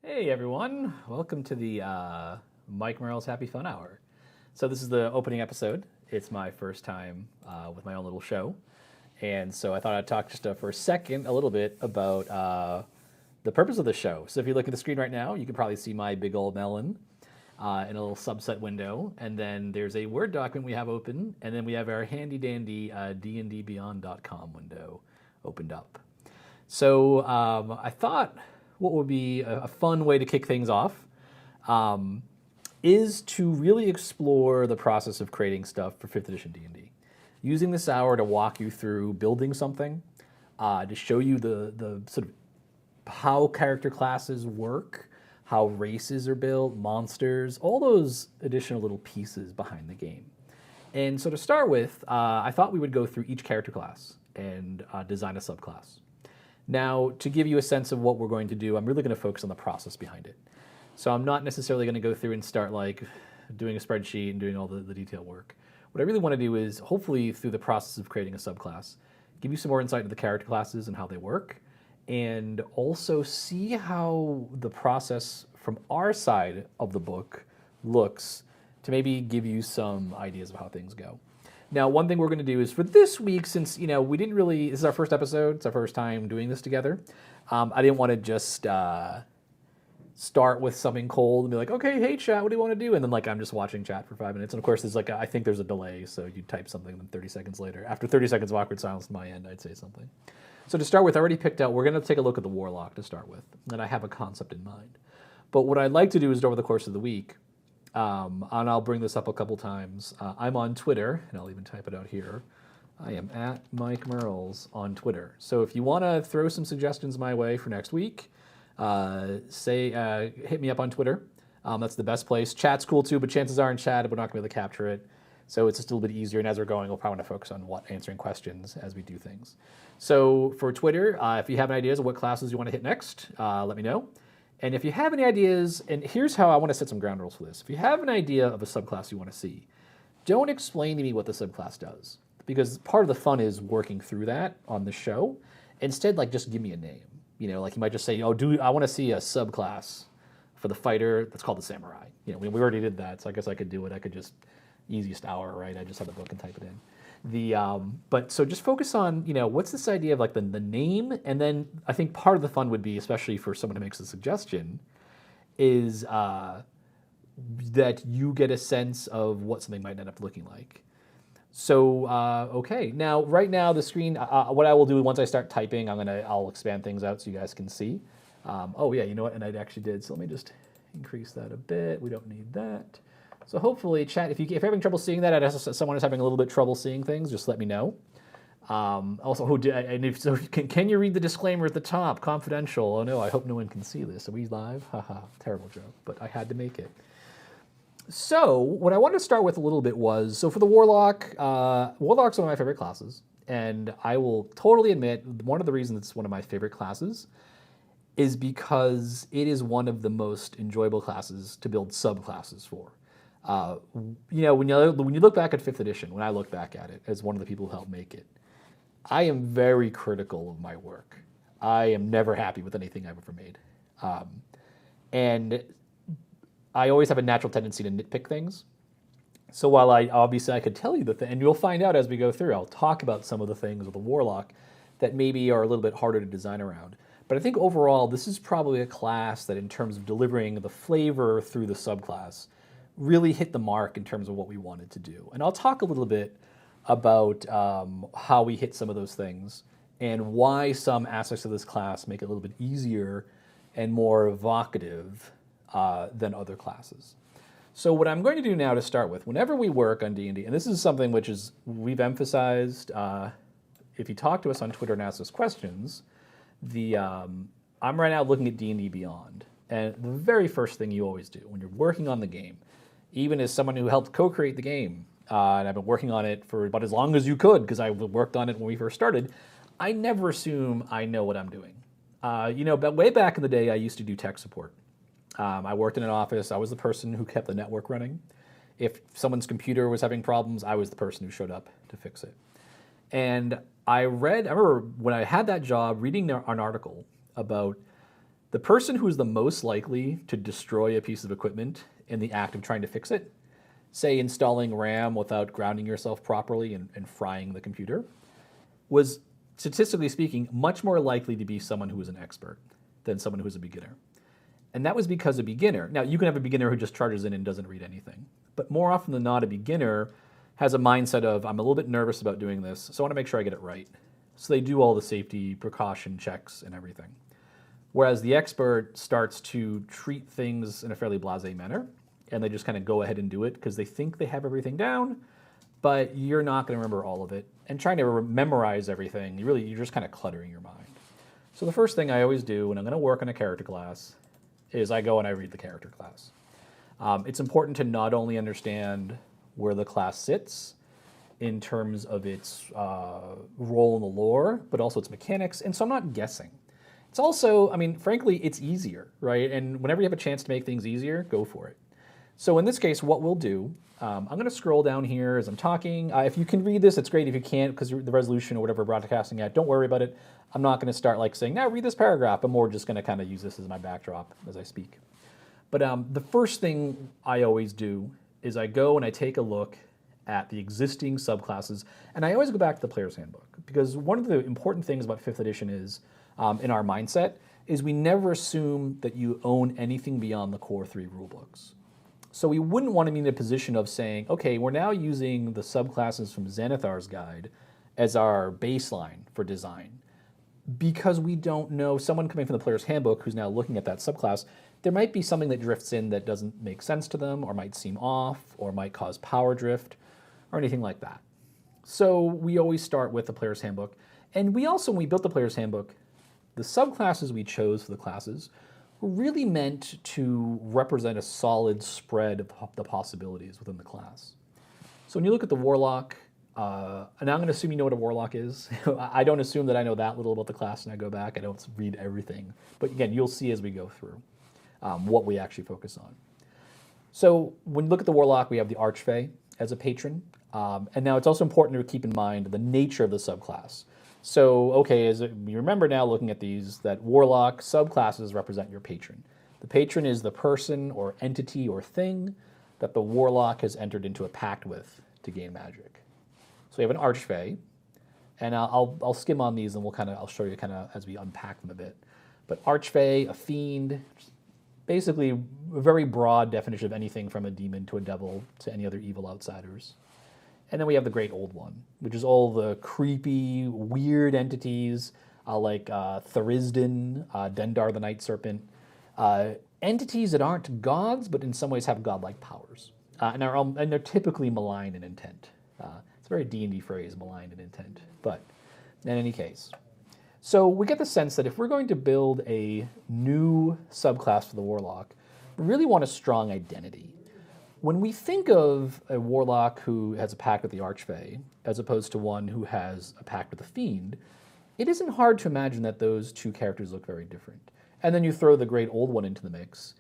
Hey everyone, welcome to the Mike Merrill's Happy Fun Hour. So this is the opening episode. It's my first time with my own little show. And so I thought I'd talk just for a second a little bit about the purpose of the show. So if you look at the screen right now, you can probably see my big old melon in a little subset window. And then there's a Word document we have open. And then we have our handy dandy dndbeyond.com window opened up. So I thought what would be a fun way to kick things off is to really explore the process of creating stuff for 5th edition D&D. Using this hour to walk you through building something, to show you the sort of how character classes work, how races are built, monsters, all those additional little pieces behind the game. And so to start with, I thought we would go through each character class and design a subclass. Now, to give you a sense of what we're going to do, I'm really going to focus on the process behind it. So I'm not necessarily going to go through and start like doing a spreadsheet and doing all the detail work. What I really want to do is, hopefully through the process of creating a subclass, give you some more insight into the character classes and how they work, and also see how the process from our side of the book looks to maybe give you some ideas of how things go. Now, one thing we're going to do is for this week, since we didn't really, this is our first episode, it's our first time doing this together. I didn't want to just start with something cold and be like, okay, hey chat, what do you want to do? And then I'm just watching chat for 5 minutes. And of course, there's I think there's a delay, so you type something and then 30 seconds later, after 30 seconds of awkward silence on my end, I'd say something. So to start with, I already picked out, we're going to take a look at the Warlock to start with, and I have a concept in mind. But what I'd like to do is over the course of the week, and I'll bring this up a couple times. I'm on Twitter, and I'll even type it out here. I am at Mike Merrill's on Twitter. So if you want to throw some suggestions my way for next week, hit me up on Twitter. That's the best place. Chat's cool too, but chances are in chat we're not going to be able to capture it. So it's just a little bit easier, and as we're going, we'll probably want to focus on answering questions as we do things. So for Twitter, if you have any ideas of what classes you want to hit next, let me know. And if you have any ideas, and here's how I want to set some ground rules for this. If you have an idea of a subclass you want to see, don't explain to me what the subclass does, because part of the fun is working through that on the show. Instead, just give me a name. You might just say, I want to see a subclass for the fighter that's called the samurai. We already did that, so I guess I could do it. I could just, easiest hour, right? I just have the book and type it in. But so just focus on, what's this idea of the name, and then I think part of the fun would be, especially for someone who makes a suggestion, is that you get a sense of what something might end up looking like. So, okay, now, right now, the screen, what I will do once I start typing, I'll expand things out so you guys can see. Oh yeah, you know what, and I actually did, so let me just increase that a bit. We don't need that. So hopefully, chat, if you're having trouble seeing that, someone is having a little bit trouble seeing things, just let me know. Also, can you read the disclaimer at the top? Confidential. Oh no, I hope no one can see this. Are we live? Haha, terrible joke, but I had to make it. So what I wanted to start with a little bit was, so for the Warlock, Warlock's one of my favorite classes, and I will totally admit, one of the reasons it's one of my favorite classes is because it is one of the most enjoyable classes to build subclasses for. When you look back at 5th edition, when I look back at it as one of the people who helped make it, I am very critical of my work. I am never happy with anything I've ever made. And I always have a natural tendency to nitpick things. So while I could tell you the thing, and you'll find out as we go through, I'll talk about some of the things with the Warlock that maybe are a little bit harder to design around. But I think overall, this is probably a class that in terms of delivering the flavor through the subclass, really hit the mark in terms of what we wanted to do. And I'll talk a little bit about how we hit some of those things and why some aspects of this class make it a little bit easier and more evocative than other classes. So what I'm going to do now to start with, whenever we work on D&D, and this is something which is we've emphasized, if you talk to us on Twitter and ask us questions, I'm right now looking at D&D Beyond. And the very first thing you always do when you're working on the game, even as someone who helped co-create the game, and I've been working on it for about as long as you could, because I worked on it when we first started, I never assume I know what I'm doing. But way back in the day, I used to do tech support. I worked in an office. I was the person who kept the network running. If someone's computer was having problems, I was the person who showed up to fix it. And I remember when I had that job, reading an article about The person who is the most likely to destroy a piece of equipment in the act of trying to fix it, say installing RAM without grounding yourself properly and frying the computer, was statistically speaking much more likely to be someone who was an expert than someone who was a beginner. And that was because a beginner, now you can have a beginner who just charges in and doesn't read anything, but more often than not, a beginner has a mindset of, I'm a little bit nervous about doing this, so I want to make sure I get it right. So they do all the safety precaution checks and everything. Whereas the expert starts to treat things in a fairly blasé manner, and they just kind of go ahead and do it because they think they have everything down, but you're not going to remember all of it. And trying to memorize everything, you're just kind of cluttering your mind. So the first thing I always do when I'm going to work on a character class is I go and I read the character class. It's important to not only understand where the class sits in terms of its role in the lore, but also its mechanics, and so I'm not guessing. It's also, I mean, frankly, it's easier, right? And whenever you have a chance to make things easier, go for it. So in this case, what we'll do, I'm going to scroll down here as I'm talking. If you can read this, it's great. If you can't, because the resolution or whatever we're broadcasting at, don't worry about it. I'm not going to start like saying, now read this paragraph. I'm more just going to kind of use this as my backdrop as I speak. But the first thing I always do is I go and I take a look at the existing subclasses, and I always go back to the player's handbook, because one of the important things about 5th edition is, in our mindset, is we never assume that you own anything beyond the core 3 rulebooks. So we wouldn't want to be in a position of saying, okay, we're now using the subclasses from Xanathar's guide as our baseline for design. Because we don't know, someone coming from the player's handbook who's now looking at that subclass, there might be something that drifts in that doesn't make sense to them, or might seem off, or might cause power drift, or anything like that. So we always start with the player's handbook. And we also, when we built the player's handbook, the subclasses we chose for the classes were really meant to represent a solid spread of the possibilities within the class. So when you look at the Warlock, and I'm going to assume you know what a Warlock is. I don't assume that I know that little about the class and I go back. I don't read everything. But again, you'll see as we go through what we actually focus on. So when you look at the Warlock, we have the Archfey as a patron. And now it's also important to keep in mind the nature of the subclass. So, okay, as you remember now looking at these, that Warlock subclasses represent your patron. The patron is the person or entity or thing that the Warlock has entered into a pact with to gain magic. So we have an Archfey, and I'll skim on these and I'll show you kind of as we unpack them a bit. But Archfey, a fiend, basically a very broad definition of anything from a demon to a devil to any other evil outsiders. And then we have the Great Old One, which is all the creepy, weird entities like Thurisdan, Dendar the Night Serpent, entities that aren't gods, but in some ways have godlike powers, and they're typically malign in intent. It's a very D&D phrase, malign in intent, but in any case. So we get the sense that if we're going to build a new subclass for the Warlock, we really want a strong identity. When we think of a Warlock who has a pact with the Archfey, as opposed to one who has a pact with the Fiend, it isn't hard to imagine that those two characters look very different. And then you throw the Great Old One into the mix,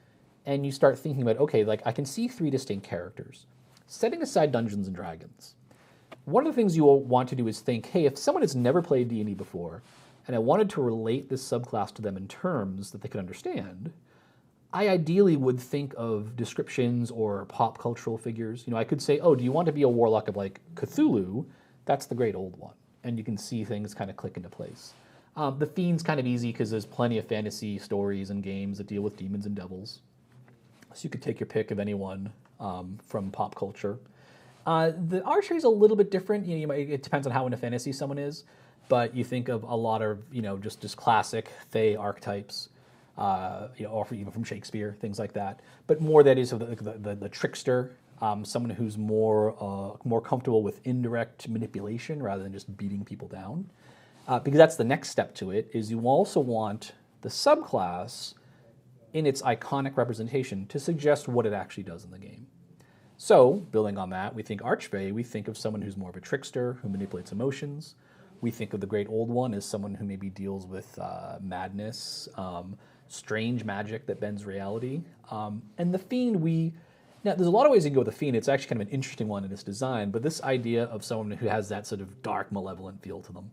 and you start thinking about, okay, like I can see 3 distinct characters. Setting aside Dungeons & Dragons, one of the things you will want to do is think, hey, if someone has never played D&D before, and I wanted to relate this subclass to them in terms that they could understand, I ideally would think of descriptions or pop cultural figures. You know, I could say, oh, do you want to be a Warlock of like Cthulhu? That's the Great Old One. And you can see things kind of click into place. The Fiend's kind of easy because there's plenty of fantasy stories and games that deal with demons and devils. So you could take your pick of anyone from pop culture. The Archery is a little bit different. You know, it depends on how into fantasy someone is. But you think of a lot of, you know, just classic Fey archetypes. You know, or even from Shakespeare, things like that. But more that is the trickster, someone who's more comfortable with indirect manipulation rather than just beating people down. Because that's the next step to it, is you also want the subclass in its iconic representation to suggest what it actually does in the game. So, building on that, we think Archfey, we think of someone who's more of a trickster, who manipulates emotions. We think of the Great Old One as someone who maybe deals with madness, strange magic that bends reality. And the Fiend, now there's a lot of ways you can go with the Fiend. It's actually kind of an interesting one in its design, but this idea of someone who has that sort of dark, malevolent feel to them.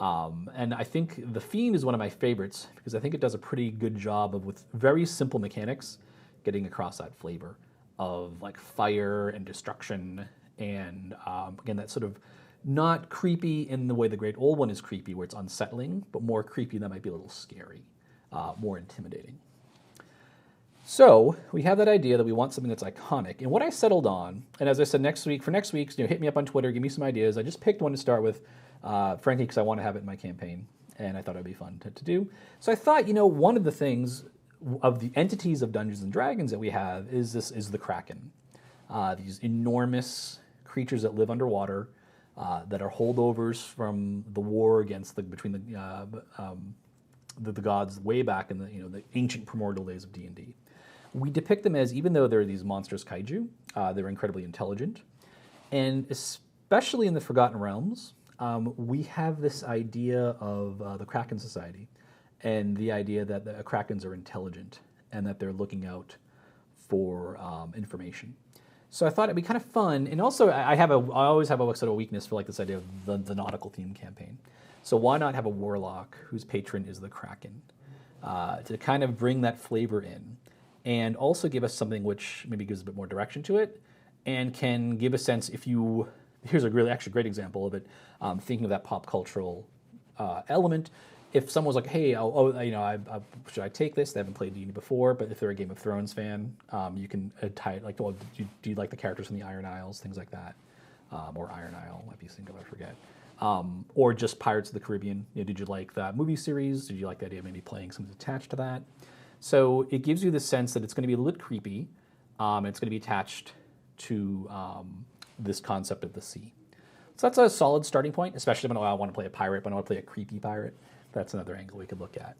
And I think the Fiend is one of my favorites because I think it does a pretty good job of, with very simple mechanics, getting across that flavor of like fire and destruction, and again, that sort of not creepy in the way the Great Old One is creepy, where it's unsettling, but more creepy that might be a little scary, more intimidating. So we have that idea that we want something that's iconic. And what I settled on, and as I said, for next week, hit me up on Twitter, give me some ideas. I just picked one to start with, frankly, because I want to have it in my campaign, and I thought it'd be fun to do. So I thought, one of the things of the entities of Dungeons and Dragons that we have is the Kraken. These enormous creatures that live underwater, that are holdovers from the war between the gods way back in the ancient primordial days of D&D. We depict them as, even though they're these monstrous kaiju, they're incredibly intelligent. And especially in the Forgotten Realms, we have this idea of the Kraken Society, and the idea that the Krakens are intelligent and that they're looking out for information. So I thought it'd be kind of fun, and also I always have a sort of weakness for like this idea of the nautical theme campaign. So why not have a warlock whose patron is the Kraken, to kind of bring that flavor in, and also give us something which maybe gives a bit more direction to it, and can give a sense here's a really actually great example of it, thinking of that pop cultural element. If someone was like, hey, should I take this? They haven't played D&D before, but if they're a Game of Thrones fan, you can tie it, like, well, do you like the characters from the Iron Isles, things like that, or Iron Isle, might be singular, I forget. Or just Pirates of the Caribbean. Did you like that movie series? Did you like the idea of maybe playing something attached to that? So it gives you the sense that it's going to be a little bit creepy, and it's going to be attached to this concept of the sea. So that's a solid starting point, especially when I want to play a pirate, but I want to play a creepy pirate. That's another angle we could look at.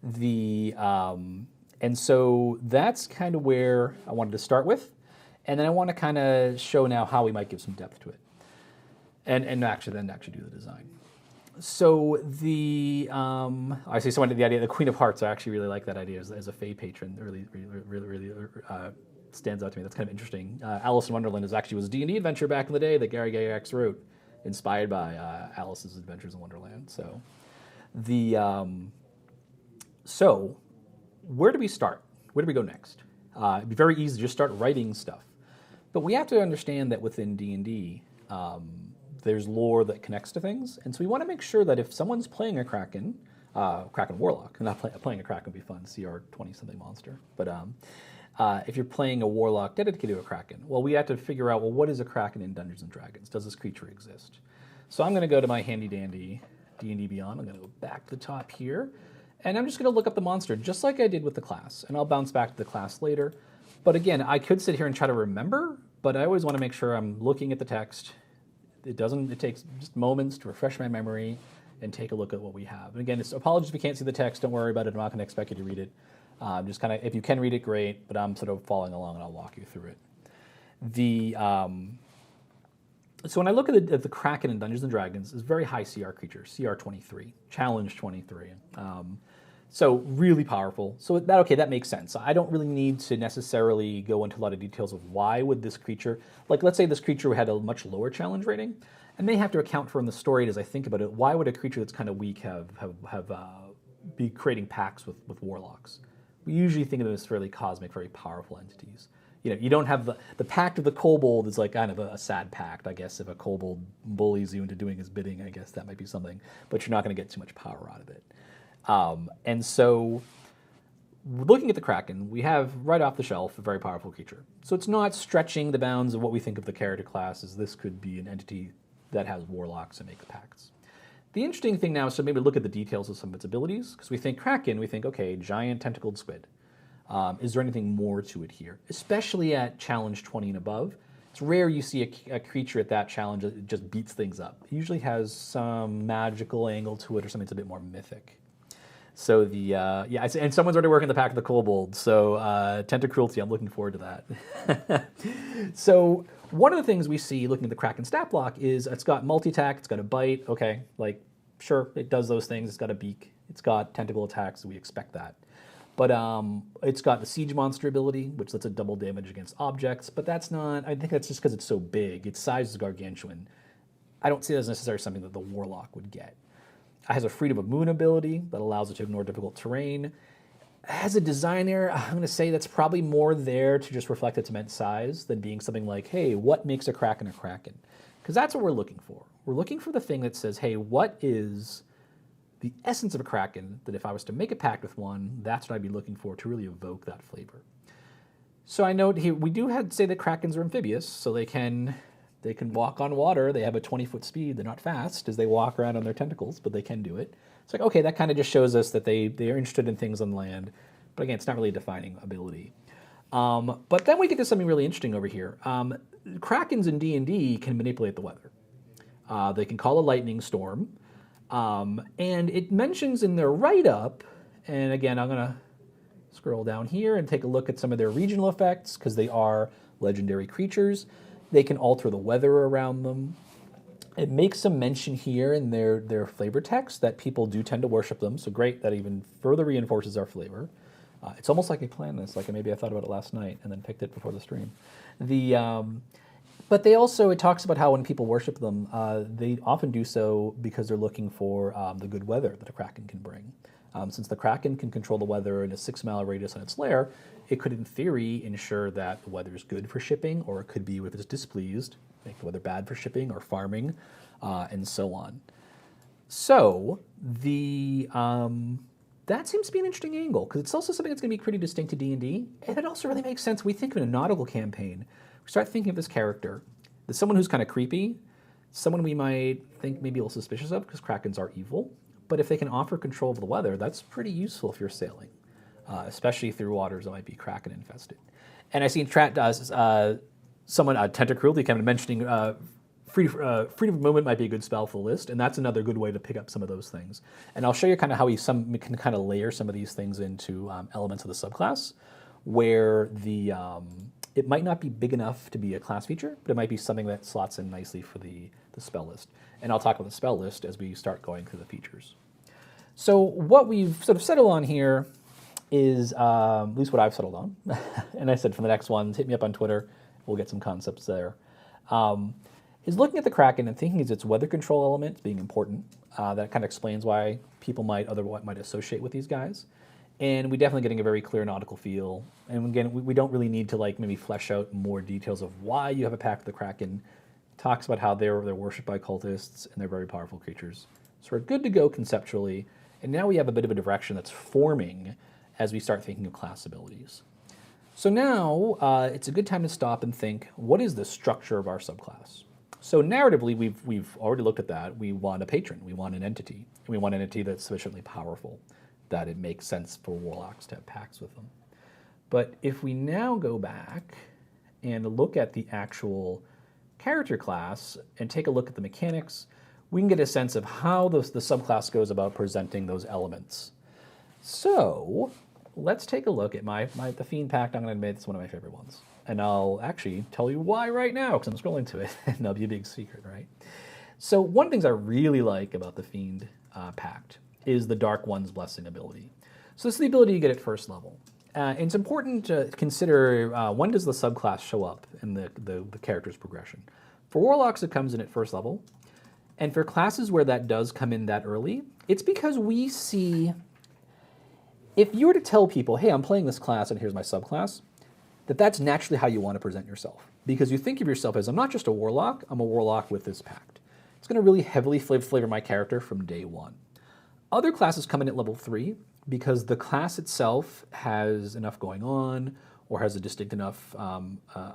And so that's kind of where I wanted to start with. And then I want to kind of show now how we might give some depth to it. And actually do the design. So I see someone did the idea, the Queen of Hearts, I actually really like that idea as a Fae patron. Really stands out to me. That's kind of interesting. Alice in Wonderland was a D&D adventure back in the day that Gary Gygax wrote, inspired by Alice's Adventures in Wonderland. So where do we start? Where do we go next? It'd be very easy to just start writing stuff. But we have to understand that within D&D, there's lore that connects to things. And so we want to make sure that if someone's playing a Kraken Warlock, not playing a Kraken would be fun, CR 20-something monster. But if you're playing a Warlock dedicated to a Kraken, well, we have to figure out, well, what is a Kraken in Dungeons & Dragons? Does this creature exist? So I'm going to go to my handy-dandy D&D Beyond. I'm going to go back to the top here, and I'm just going to look up the monster, just like I did with the class, and I'll bounce back to the class later. But again, I could sit here and try to remember, but I always want to make sure I'm looking at the text. It takes just moments to refresh my memory and take a look at what we have. And again, apologies if you can't see the text. Don't worry about it. I'm not going to expect you to read it. Just kind of, if you can read it, great, but I'm sort of following along, and I'll walk you through it. So when I look at the Kraken in Dungeons & Dragons, it's a very high CR creature, CR 23, challenge 23. So really powerful. So that makes sense. I don't really need to necessarily go into a lot of details of why would this creature, like let's say this creature had a much lower challenge rating, I may have to account for in the story as I think about it, why would a creature that's kind of weak be creating pacts with warlocks? We usually think of them as fairly cosmic, very powerful entities. You don't have the pact of the kobold is like kind of a sad pact, I guess. If a kobold bullies you into doing his bidding, I guess that might be something, but you're not going to get too much power out of it. And so looking at the Kraken, we have right off the shelf a very powerful creature. So it's not stretching the bounds of what we think of the character class as this could be an entity that has warlocks and makes pacts. The interesting thing now is to maybe look at the details of some of its abilities, because we think Kraken, okay, giant tentacled squid. Is there anything more to it here? Especially at challenge 20 and above. It's rare you see a creature at that challenge that just beats things up. It usually has some magical angle to it or something that's a bit more mythic. So and someone's already working the Pact of the Kobold, so Tentacruelty, I'm looking forward to that. So one of the things we see looking at the Kraken stat block is it's got multi-attack, it's got a bite, okay, like, sure, it does those things, it's got a beak, it's got tentacle attacks, so we expect that. But it's got the Siege Monster ability, which lets it double damage against objects, but that's not, I think that's just because it's so big, its size is gargantuan. I don't see it as necessarily something that the Warlock would get. It has a Freedom of Moon ability that allows it to ignore difficult terrain. As a designer, I'm going to say that's probably more there to just reflect its immense size than being something like, hey, what makes a Kraken a Kraken? Because that's what we're looking for. We're looking for the thing that says, hey, what is the essence of a Kraken that if I was to make a pact with one, that's what I'd be looking for to really evoke that flavor. So I note here, we do have to say that Krakens are amphibious, so they can walk on water. They have a 20-foot speed. They're not fast as they walk around on their tentacles, but they can do it. It's like, okay, that kind of just shows us that they are interested in things on land. But again, it's not really a defining ability. But then we get to something really interesting over here. Krakens in D&D can manipulate the weather. They can call a lightning storm. And it mentions in their write-up, and again, I'm going to scroll down here and take a look at some of their regional effects, because they are legendary creatures. They can alter the weather around them. It makes some mention here in their flavor text that people do tend to worship them, so great, that even further reinforces our flavor. It's almost like I planned this, like maybe I thought about it last night and then picked it before the stream. But it talks about how when people worship them, they often do so because they're looking for the good weather that a Kraken can bring. Since the Kraken can control the weather in a 6-mile radius on its lair, it could, in theory, ensure that the weather is good for shipping, or it could be, if it's displeased, make the weather bad for shipping or farming, and so on. So that seems to be an interesting angle, because it's also something that's going to be pretty distinct to D&D, and it also really makes sense. We think of a nautical campaign, we start thinking of this character, there's someone who's kind of creepy, someone we might think maybe a little suspicious of, because Krakens are evil. But if they can offer control of the weather, that's pretty useful if you're sailing, especially through waters that might be Kraken infested. And I see in chat someone, Tentacruelty, kind of mentioning Freedom of Movement might be a good spell for the list, and that's another good way to pick up some of those things. And I'll show you kind of how we can kind of layer some of these things into elements of the subclass, where it might not be big enough to be a class feature, but it might be something that slots in nicely for the spell list. And I'll talk about the spell list as we start going through the features. So what we've sort of settled on here is, at least what I've settled on, and I said for the next ones, hit me up on Twitter, we'll get some concepts there, is looking at the Kraken and thinking is its weather control element being important. That kind of explains why people might associate with these guys. And we're definitely getting a very clear nautical feel. And again, we don't really need to maybe flesh out more details of why you have a pact with the Kraken. It talks about how they're worshipped by cultists and they're very powerful creatures. So we're good to go conceptually. And now we have a bit of a direction that's forming as we start thinking of class abilities. So now it's a good time to stop and think, what is the structure of our subclass? So narratively, we've already looked at that. We want a patron. We want an entity. And we want an entity that's sufficiently powerful that it makes sense for warlocks to have pacts with them. But if we now go back and look at the actual character class and take a look at the mechanics, we can get a sense of how the subclass goes about presenting those elements. So let's take a look at the Fiend Pact. I'm going to admit it's one of my favorite ones. And I'll actually tell you why right now, because I'm scrolling to it, and that'll be a big secret, right? So one of the things I really like about the Fiend Pact is the Dark One's Blessing ability. So this is the ability you get at first level. And it's important to consider when does the subclass show up in the character's progression. For Warlocks, it comes in at first level. And for classes where that does come in that early, it's because we see, if you were to tell people, hey, I'm playing this class and here's my subclass, that's naturally how you want to present yourself. Because you think of yourself as, I'm not just a Warlock, I'm a Warlock with this pact. It's going to really heavily flavor my character from day one. Other classes come in at level 3 because the class itself has enough going on or has a distinct enough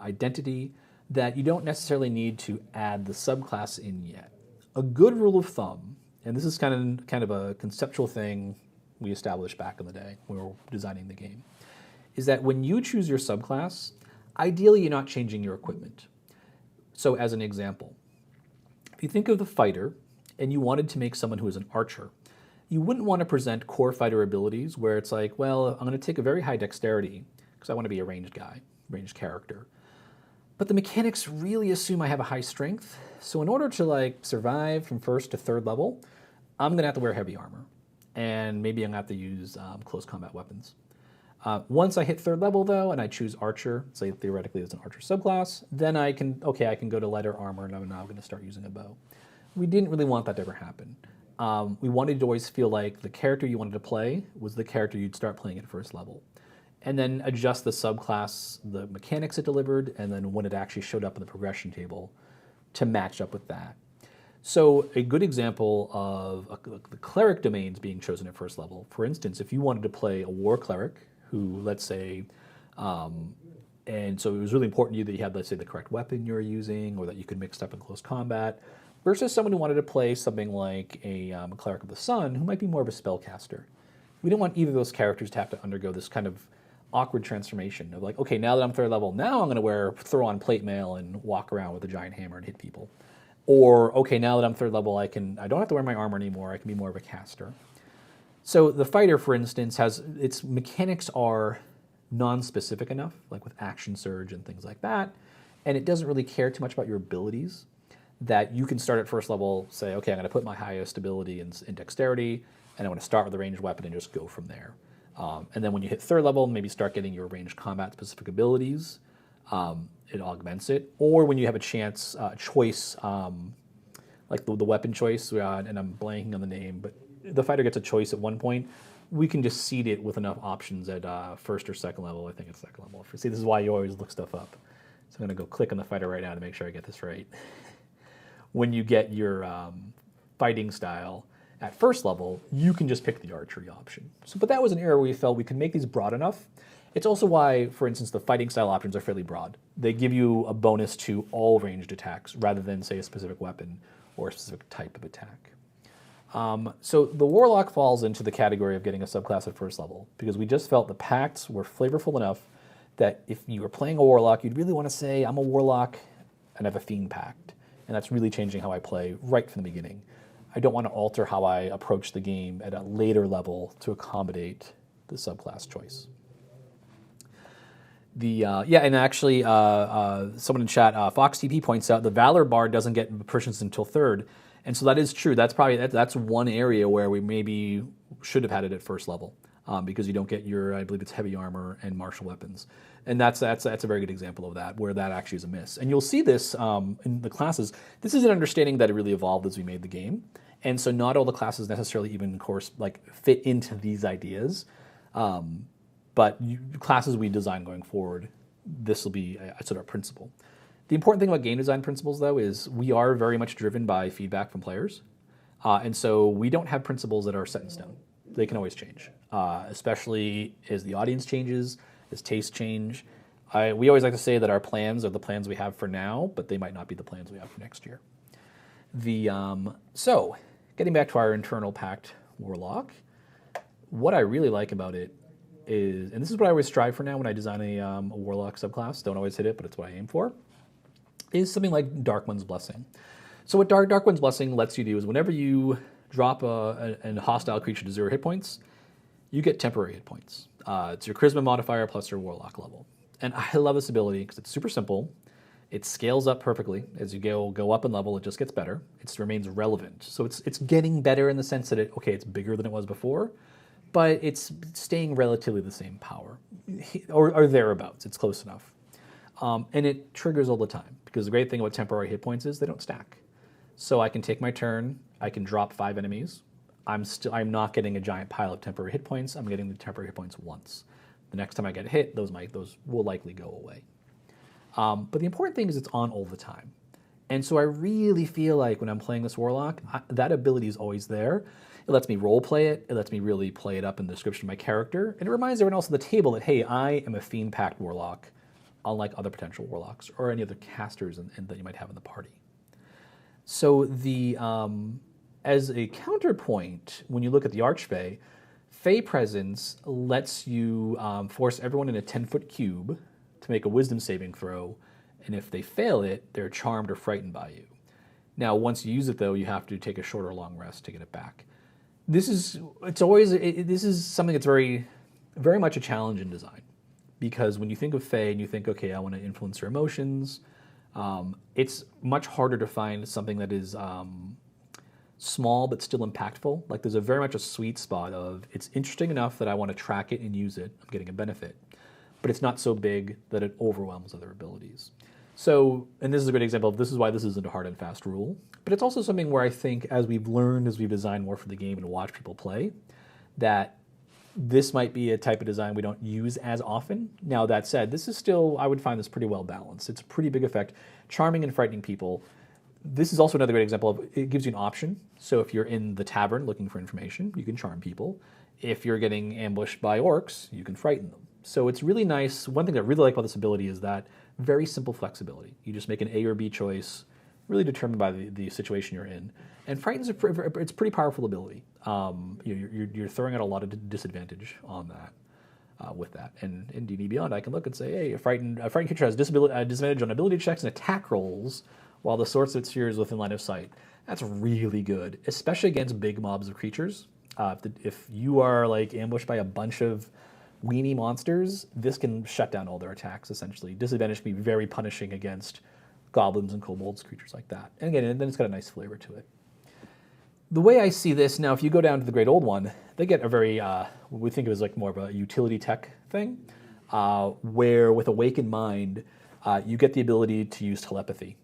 identity that you don't necessarily need to add the subclass in yet. A good rule of thumb, and this is kind of a conceptual thing we established back in the day when we were designing the game, is that when you choose your subclass, ideally you're not changing your equipment. So as an example, if you think of the fighter and you wanted to make someone who is an archer, you wouldn't want to present core fighter abilities where it's like, well, I'm going to take a very high dexterity because I want to be a ranged guy, ranged character. But the mechanics really assume I have a high strength. So in order to survive from first to third level, I'm going to have to wear heavy armor. And maybe I'm going to have to use close combat weapons. Once I hit third level though, and I choose archer, say theoretically it's an archer subclass, then I can go to lighter armor and I'm now going to start using a bow. We didn't really want that to ever happen. we wanted to always feel like the character you wanted to play was the character you'd start playing at first level. And then adjust the subclass, the mechanics it delivered, and then when it actually showed up in the progression table to match up with that. So a good example of the cleric domains being chosen at first level, for instance, if you wanted to play a war cleric who, let's say, and so it was really important to you that you had, let's say, the correct weapon you were using or that you could mix up in close combat, versus someone who wanted to play something like a cleric of the sun who might be more of a spellcaster. We didn't want either of those characters to have to undergo this kind of awkward transformation of like, okay, now that I'm third level, now I'm going to throw on plate mail and walk around with a giant hammer and hit people. Or, okay, now that I'm third level, I don't have to wear my armor anymore, I can be more of a caster. So the fighter, for instance, its mechanics are non-specific enough, like with action surge and things like that, and it doesn't really care too much about your abilities, that you can start at first level, say, okay, I'm going to put my highest ability in dexterity, and I'm going to start with a ranged weapon and just go from there. And then when you hit third level, maybe start getting your ranged combat-specific abilities. It augments it. Or when you have a choice, like the weapon choice, and I'm blanking on the name, but the fighter gets a choice at one point, we can just seed it with enough options at first or second level. I think it's second level. See, this is why you always look stuff up. So I'm going to go click on the fighter right now to make sure I get this right. When you get your fighting style at first level, you can just pick the archery option. So, but that was an area where we felt we could make these broad enough. It's also why, for instance, the fighting style options are fairly broad. They give you a bonus to all ranged attacks rather than, say, a specific weapon or a specific type of attack. So the Warlock falls into the category of getting a subclass at first level because we just felt the pacts were flavorful enough that if you were playing a Warlock, you'd really want to say, I'm a Warlock and I have a Fiend pact. And that's really changing how I play right from the beginning. I don't want to alter how I approach the game at a later level to accommodate the subclass choice. And actually, someone in chat, Fox TP points out the Valor bar doesn't get proficiency until third, and so that is true. That's one area where we maybe should have had it at first level because you don't get your, I believe it's heavy armor and martial weapons, and that's a very good example of that where that actually is a miss. And you'll see this in the classes. This is an understanding that it really evolved as we made the game, and so not all the classes necessarily even fit into these ideas. But classes we design going forward, this will be a sort of principle. The important thing about game design principles, though, is we are very much driven by feedback from players. And so we don't have principles that are set in stone. They can always change, especially as the audience changes, as tastes change. We always like to say that our plans are the plans we have for now, but they might not be the plans we have for next year. So getting back to our internal pact Warlock, what I really like about it is, and this is what I always strive for now when I design a Warlock subclass, don't always hit it, but it's what I aim for, is something like Dark One's Blessing. So what Dark One's Blessing lets you do is whenever you drop a hostile creature to 0 hit points, you get temporary hit points. It's your Charisma modifier plus your Warlock level. And I love this ability because it's super simple. It scales up perfectly. As you go up in level, it just gets better. It remains relevant. So it's getting better in the sense that it's bigger than it was before, but it's staying relatively the same power, or thereabouts. It's close enough. And it triggers all the time, because the great thing about temporary hit points is they don't stack. So I can take my turn, I can drop 5 enemies. I'm not getting a giant pile of temporary hit points. I'm getting the temporary hit points once. The next time I get hit, those will likely go away. But the important thing is it's on all the time. And so I really feel like when I'm playing this Warlock, that ability is always there. It lets me role play it. It lets me really play it up in the description of my character. And it reminds everyone else at the table that, hey, I am a Fiend Pact Warlock, unlike other potential Warlocks or any other casters that you might have in the party. So as a counterpoint, when you look at the Archfey, Fey Presence lets you force everyone in a 10-foot cube to make a wisdom saving throw. And if they fail it, they're charmed or frightened by you. Now, once you use it, though, you have to take a short or long rest to get it back. This is something that's very, very much a challenge in design, because when you think of Fae and you think, okay, I want to influence your emotions, it's much harder to find something that is small but still impactful. Like there's very much a sweet spot of it's interesting enough that I want to track it and use it. I'm getting a benefit, but it's not so big that it overwhelms other abilities. So, and this is a great example of this is why this isn't a hard and fast rule. But it's also something where I think as we've learned, as we've designed more for the game and watched people play, that this might be a type of design we don't use as often. Now, that said, this is still, I would find this pretty well balanced. It's a pretty big effect. Charming and frightening people. This is also another great example of it gives you an option. So if you're in the tavern looking for information, you can charm people. If you're getting ambushed by orcs, you can frighten them. So it's really nice. One thing I really like about this ability is that very simple flexibility. You just make an A or B choice, really determined by the situation you're in. And Frighten's it's a pretty powerful ability. You're throwing out a lot of disadvantage on that, with that. And in D&D Beyond, I can look and say, hey, a frightened creature has disadvantage on ability checks and attack rolls while the source of its sphere is within line of sight. That's really good, especially against big mobs of creatures. If you are like ambushed by a bunch of weenie monsters, this can shut down all their attacks, essentially. Disadvantage can be very punishing against goblins and kobolds, creatures like that. And again, then it's got a nice flavor to it. The way I see this, now if you go down to the Great Old One, they get a very, what we think of as like more of a utility tech thing, where with Awakened Mind, you get the ability to use telepathy,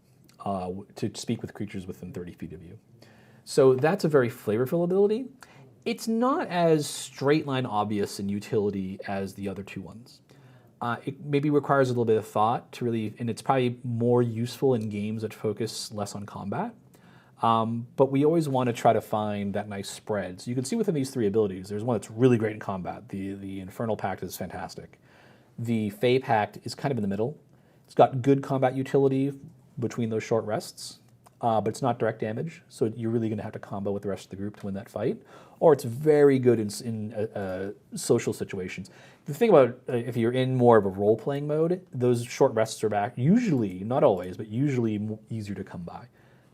to speak with creatures within 30 feet of you. So that's a very flavorful ability. It's not as straight line obvious in utility as the other two ones. It maybe requires a little bit of thought to really, and it's probably more useful in games that focus less on combat. But we always want to try to find that nice spread. So you can see within these three abilities, there's one that's really great in combat. The Infernal Pact is fantastic. The Fey Pact is kind of in the middle. It's got good combat utility between those short rests, but it's not direct damage, so you're really going to have to combo with the rest of the group to win that fight. Or it's very good in social situations. The thing about if you're in more of a role-playing mode, those short rests are back, usually, not always, but usually easier to come by.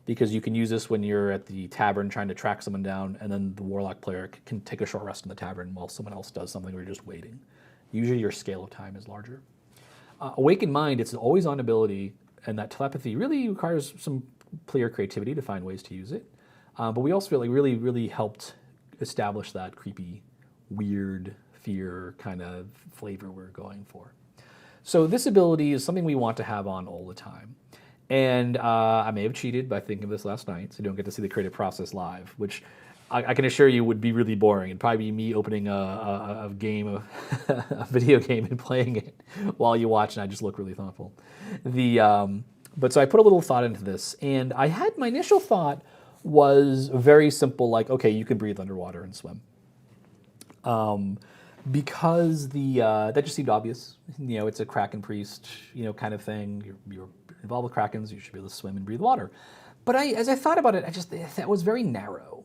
Because you can use this when you're at the tavern trying to track someone down, and then the Warlock player can take a short rest in the tavern while someone else does something where you're just waiting. Usually your scale of time is larger. Awakened Mind, it's an always-on ability, and that telepathy really requires some player creativity to find ways to use it. But we also feel like really, really helped establish that creepy, weird, fear kind of flavor we're going for. So this ability is something we want to have on all the time. And I may have cheated by thinking of this last night, so you don't get to see the creative process live, which I can assure you would be really boring. It'd probably be me opening a game, a video game, and playing it while you watch, and I just look really thoughtful. But so I put a little thought into this, and my initial thought was very simple, like, okay, you can breathe underwater and swim. Because that just seemed obvious. It's a Kraken priest, kind of thing. You're involved with Krakens, you should be able to swim and breathe water. But as I thought about it, that was very narrow.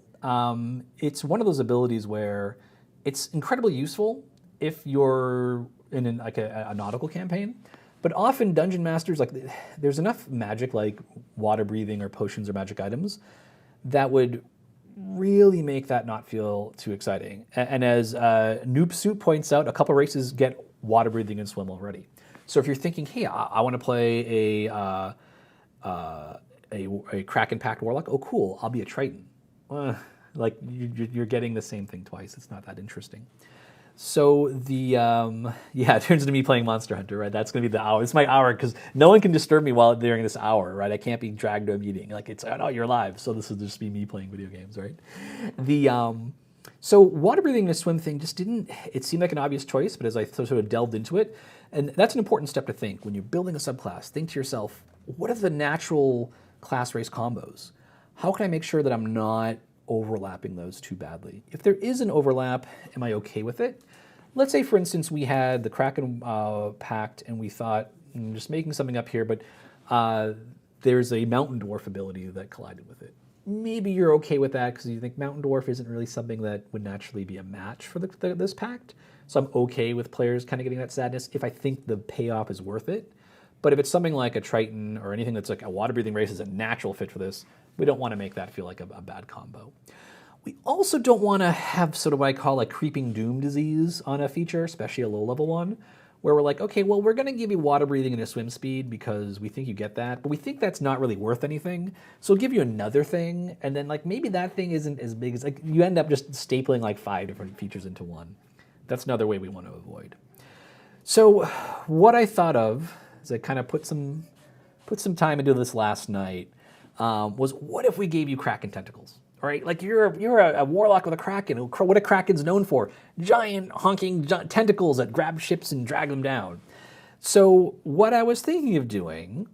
It's one of those abilities where it's incredibly useful if you're in a nautical campaign. But often dungeon masters, there's enough magic like water breathing or potions or magic items that would really make that not feel too exciting. And as Noob Soup points out, a couple races get water breathing and swim already. So if you're thinking, hey, I want to play a Kraken Pact Warlock, oh cool, I'll be a Triton. You're getting the same thing twice. It's not that interesting. So it turns into me playing Monster Hunter, right? That's going to be the hour. It's my hour because no one can disturb me during this hour, right? I can't be dragged to a meeting. You're alive. So this will just be me playing video games, right? So water breathing and a swim thing it seemed like an obvious choice, but as I sort of delved into it, and that's an important step to think. When you're building a subclass, think to yourself, what are the natural class race combos? How can I make sure that I'm not overlapping those too badly? If there is an overlap, am I okay with it? Let's say, for instance, we had the Kraken Pact and we thought, I'm just making something up here, but there's a Mountain Dwarf ability that collided with it. Maybe you're okay with that because you think Mountain Dwarf isn't really something that would naturally be a match for this pact. So I'm okay with players kind of getting that sadness if I think the payoff is worth it. But if it's something like a Triton or anything that's like a water-breathing race is a natural fit for this, we don't want to make that feel like a bad combo. We also don't want to have sort of what I call a creeping doom disease on a feature, especially a low-level one, where we're like, okay, well, we're going to give you water breathing and a swim speed because we think you get that, but we think that's not really worth anything. So we'll give you another thing, and then maybe that thing isn't as big as you end up just stapling 5 different features into one. That's another way we want to avoid. So what I thought of is I kind of put some put some time into this last night, was what if we gave you Kraken tentacles? Right? Like you're a warlock with a Kraken. What a Kraken's known for? Giant honking tentacles that grab ships and drag them down. So what I was thinking of doing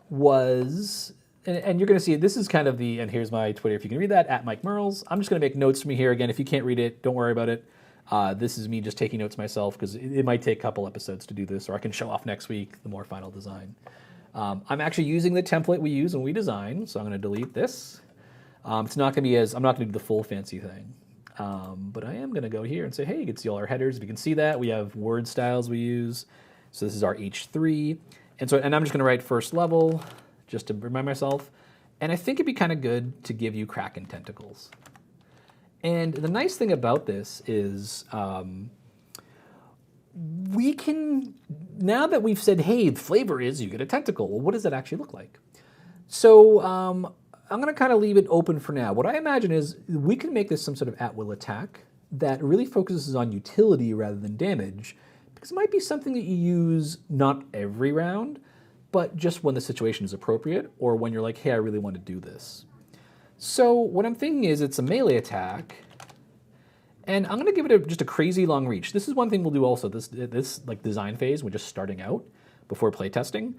was, and you're going to see, this is kind of the, and here's my Twitter, if you can read that, at Mike Merles. I'm just going to make notes for me here. Again, if you can't read it, don't worry about it. This is me just taking notes myself, because it might take a couple episodes to do this, or I can show off next week the more final design. I'm actually using the template we use when we design, so I'm going to delete this. It's not going to be I'm not going to do the full fancy thing. But I am going to go here and say, hey, you can see all our headers. If you can see that, we have word styles we use. So this is our H3. And I'm just going to write first level, just to remind myself. And I think it'd be kind of good to give you Kraken tentacles. And the nice thing about this is we can, now that we've said, hey, the flavor is you get a tentacle, well, what does that actually look like? So I'm going to kind of leave it open for now. What I imagine is we can make this some sort of at-will attack that really focuses on utility rather than damage, because it might be something that you use not every round, but just when the situation is appropriate, or when you're like, hey, I really want to do this. So what I'm thinking is it's a melee attack, and I'm going to give it just a crazy long reach. This is one thing we'll do also, this like design phase, we're just starting out before playtesting,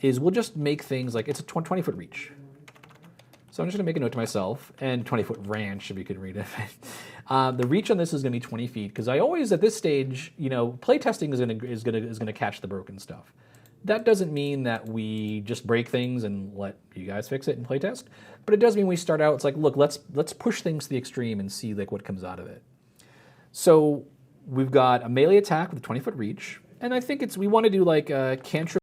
is we'll just make things like, it's a 20-foot reach. So I'm just going to make a note to myself, and 20-foot ranch, if you can read it. The reach on this is going to be 20 feet, because I always, at this stage, playtesting is going to catch the broken stuff. That doesn't mean that we just break things and let you guys fix it in playtest, but it does mean we start out, it's like, look, let's push things to the extreme and see like what comes out of it. So we've got a melee attack with a 20-foot reach, and I think we want to do like a cantrip